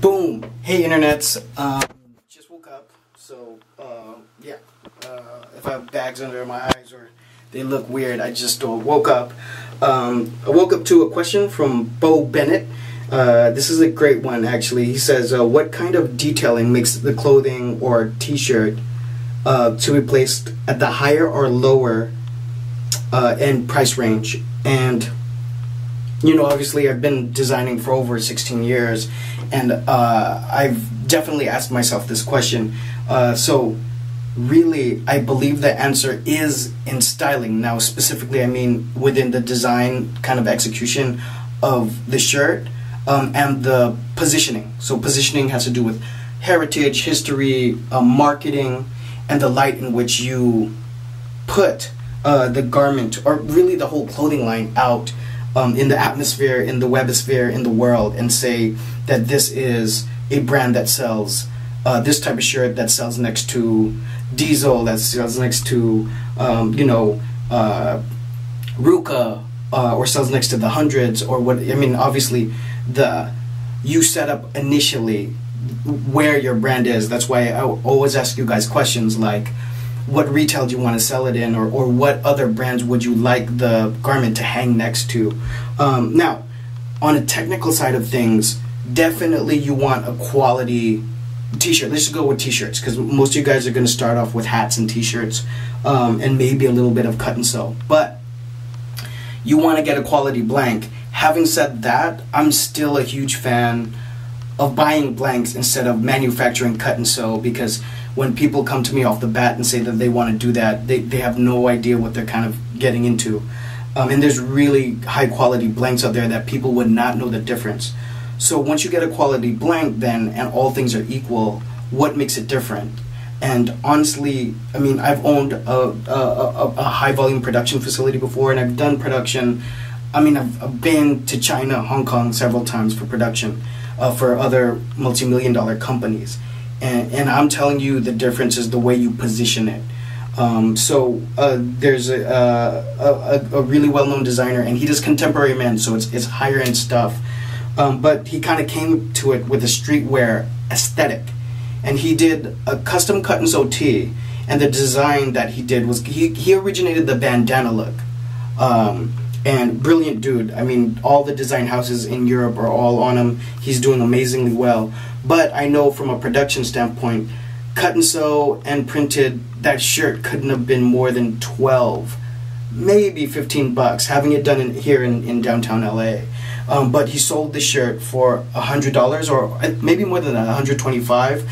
Boom! Hey internets, just woke up, so yeah, if I have bags under my eyes or they look weird, I just woke up. I woke up to a question from Bo Bennett. This is a great one actually. He says, what kind of detailing makes the clothing or t-shirt to be placed at the higher or lower end price range? And you know, obviously I've been designing for over 16 years, and I've definitely asked myself this question. So really, I believe the answer is in styling. Now, specifically, I mean within the design kind of execution of the shirt and the positioning. So positioning has to do with heritage, history, marketing, and the light in which you put the garment, or really the whole clothing line, out in the atmosphere, in the webosphere, in the world, and say that this is a brand that sells this type of shirt that sells next to Diesel, that sells next to you know, Ruka, or sells next to the Hundreds, or what. I mean, obviously you set up initially where your brand is. That's why I always ask you guys questions like, what retail do you want to sell it in, or what other brands would you like the garment to hang next to? Now, on a technical side of things, definitely you want a quality t-shirt. Let's just go with t-shirts, because most of you guys are going to start off with hats and t-shirts, and maybe a little bit of cut and sew. But you want to get a quality blank. Having said that, I'm still a huge fan of buying blanks instead of manufacturing cut and sew, because when people come to me off the bat and say that they want to do that, they have no idea what they're kind of getting into. And there's really high quality blanks out there that people would not know the difference. So once you get a quality blank then, and all things are equal, what makes it different? And honestly, I mean, I've owned a high volume production facility before, and I've done production. I mean, I've been to China, Hong Kong several times for production for other multi-million-dollar companies. And I'm telling you, the difference is the way you position it. There's a really well-known designer, and he does contemporary men, so it's higher-end stuff. But he kind of came to it with a streetwear aesthetic. And he did a custom cut and sew tee, and the design that he did was, he originated the bandana look. And brilliant dude. I mean, all the design houses in Europe are all on him. He's doing amazingly well. But I know from a production standpoint, cut and sew and printed, that shirt couldn't have been more than 12, maybe 15 bucks, having it done here in downtown LA. But he sold the shirt for $100, or maybe more than that, $125.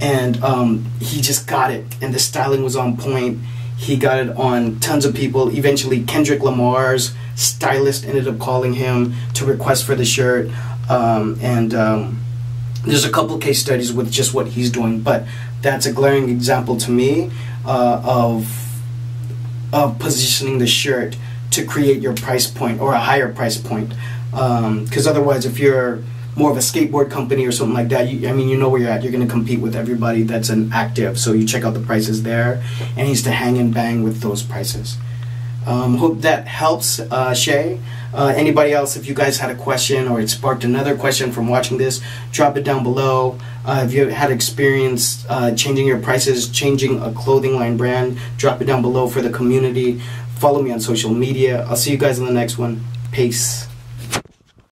And he just got it, and the styling was on point. He got it on tons of people. Eventually, Kendrick Lamar's stylist ended up calling him to request for the shirt. There's a couple case studies with just what he's doing, but that's a glaring example to me of positioning the shirt to create your price point, or a higher price point. Because otherwise, if you're more of a skateboard company or something like that, I mean, you know where you're at. You're going to compete with everybody that's an active, so you check out the prices there, and he's to hang and bang with those prices. Hope that helps, Shay. Anybody else, if you guys had a question or it sparked another question from watching this, drop it down below. If you had experience changing your prices, changing a clothing line brand, drop it down below for the community. Follow me on social media. I'll see you guys in the next one. Peace.